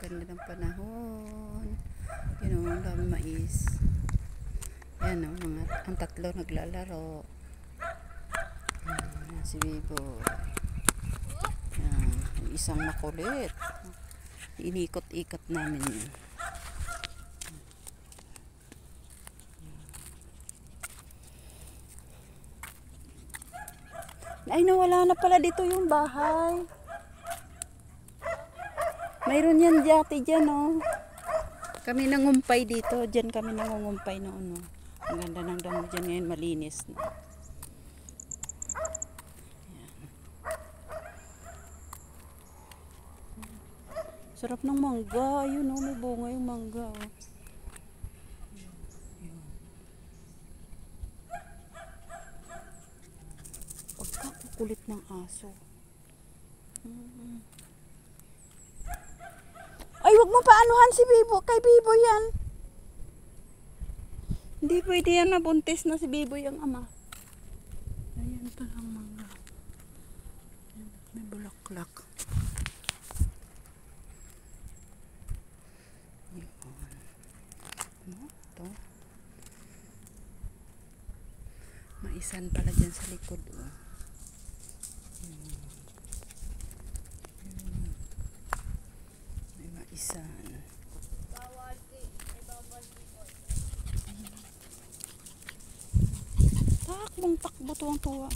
ganda ng panahon. Yun o, ang dami mais. Yan o, ang tatlo naglalaro. Yan, si Bibo. Yan, yung isang makulit. Inikot-ikot namin yun. Ay, nawala na pala dito yung bahay. Mayroon yan dati dyan, oh. Kami nangumpay dito. Dyan kami nangungumpay noon, oh. Ang ganda ng damo dyan ngayon, malinis na. Ayan. Sarap ng mangga. Ayun, oh, may bunga yung mangga, oh. Pagkakukulit ng aso. Ay, wag mo paanuhan si Bibo. Kay Bibo yan. Hindi pwede yan, nabuntis na si Bibo yung ama. Ayan palang mangga. May bulaklak. Yun. Ano? Ito. Maisan pala dyan sa likod. Oh. Isan. Takbong takbo tuwang tuwa.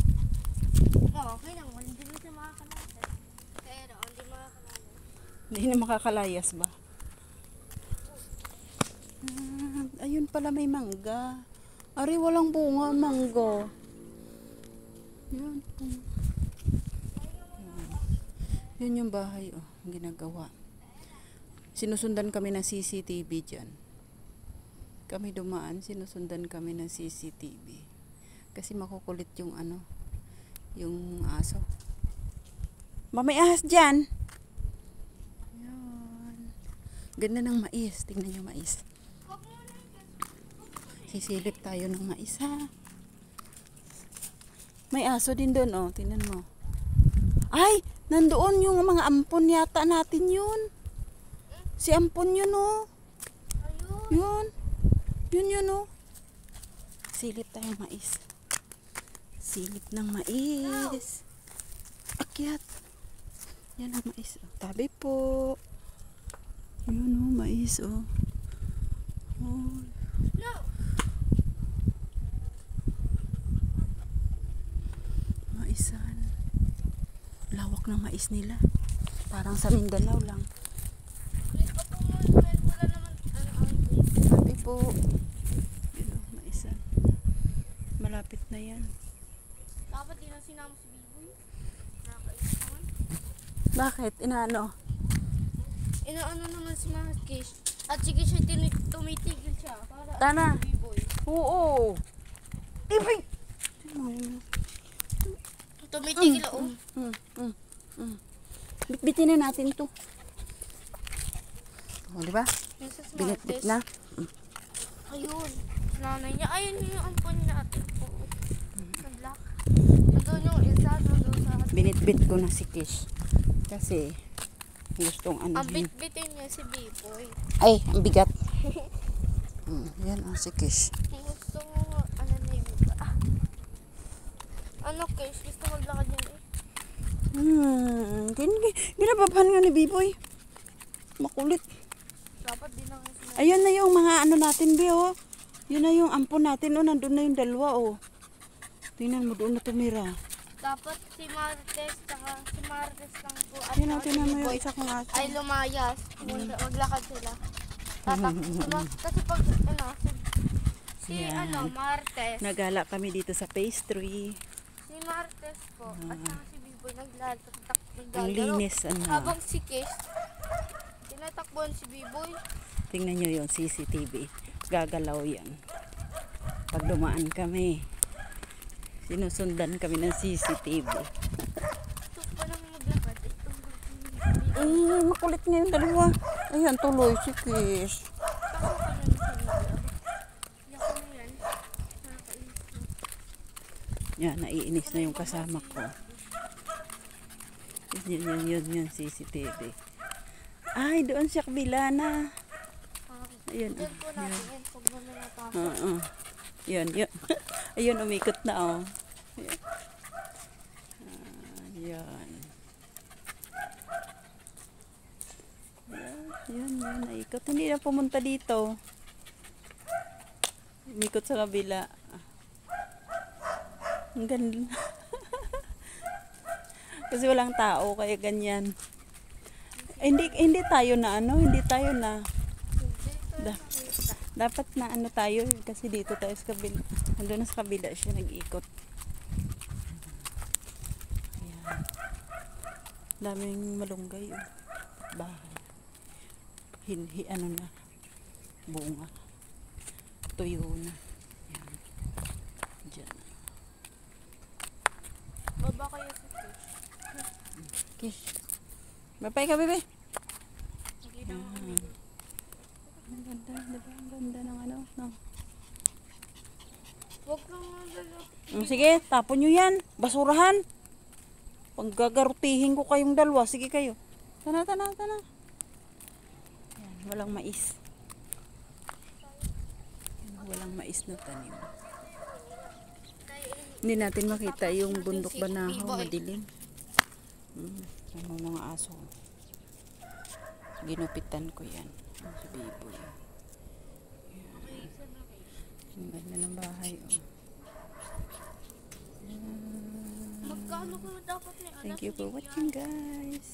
Okay lang, hindi mo siya makakalayas. Pero, hindi makakalayas. Hindi na makakalayas ba? Ayun pala may mangga. Ari, walang bunga mangga. Yan. Yun yung bahay, oh, ginagawa. Sinusundan kami ng CCTV dyan. Kami dumaan, sinusundan kami ng CCTV. Kasi makukulit yung ano, yung aso. May ahas dyan. Yan. Ganda ng mais. Tingnan yung mais. Sisilip tayo ng mais, ha. May aso din doon, oh. Tingnan mo. Ay! Nandoon yung mga ampon yata natin yun. Si ampon yun, oh. Yun. Yun, oh. Silip tayong mais. Silip ng mais. Akyat. Yan ang mais. Oh. Tabi po. Yun, oh. Mais, oh. Oh. Maisan. Lawak ng mais nila. Parang sa Mindanao lang. Sabi po. Yun, maisan. Malapit na yan. Dapat din ang sinama si Biboy. Nakakainis naman. Bakit? Inaano? Inaano naman si Mahal Kish. At sige siya tumitigil siya. Para Tana. si Biboy. Oo. Ibig! Tumitigil ako. Bitbitin na natin ito. O, diba? Binitbit na. Ayun. Nanay niya. Ayun yung ampon natin po. Nag-lock. Nandun yung isa. Nandun sa... Binitbit ko na si Kish. Kasi gustong ano. Ang bitbitin niya si Biboy. Ay, ang bigat. Yan o si Kish. Gusto mo ano na yung ano Kish? Gusto maglakad yun eh. Ginababahan nga ni Biboy. Makulit. Dapat din ang Ayun na yung mga ano natin, Bi, oh. Yun na yung ampon natin, oh. Nandun na yung dalawa, oh. Tingnan mo, doon na tumira. dapat si Martes lang po at Tingnan mo yung isa kong aso. ay lumayas. Maglakad sila. Kasi pag ano, si Yan. Martes. Nagala kami dito sa pastry. Si Martes po at saka si Biboy naglalaro. Ang linis, ano. Habang si Kish, tinatakbuhan si Biboy. Tingnan nyo yung CCTV. Gagalaw yan. Pag dumaan kami, sinusundan kami ng CCTV. So, paano maglakad? Makulit nga yung dalawa. Ayan, tuloy si Kish. Yan, naiinis na yung kasama ko. Yun, CCTV. Ay, doon siya kabila na. Ah, Ayun. Diyan po natin yan. Pag may natapos. Oo. Yun, yun. Ayun, umikot na, oh. Ayun. Ayun. Yun, yun, naikot. Hindi na pumunta dito. Umikot sa kabila. Ang ganda. Kasi walang tao, kaya ganyan. Hindi tayo na hindi tayo na. Dapat na tayo kasi dito tayo sa kabila. Ando na sa kabila siya nag-ikot. Ayan. Daming malunggay bahay. Na bunga. Tuyo na. Ayan. Diyan. Baba kayo sa fish. Okay. Bye ka, bebe. Hindi na Ang ganda, diba? Ang ganda ng no. Huwag kang madalo. Sige, tapon nyo yan. Basurahan. Paggagarutihin ko kayong dalawa. Sige kayo. Tana. Ayan, walang mais. Ayan, walang mais na tanim. Hindi natin makita yung bundok banahaw. Madilim. Ang mga aso. Ginupitan ko yan. Si Biboy. Ang ganda ng bahay. Magkano ko dapat ni anak? Thank you for watching, guys.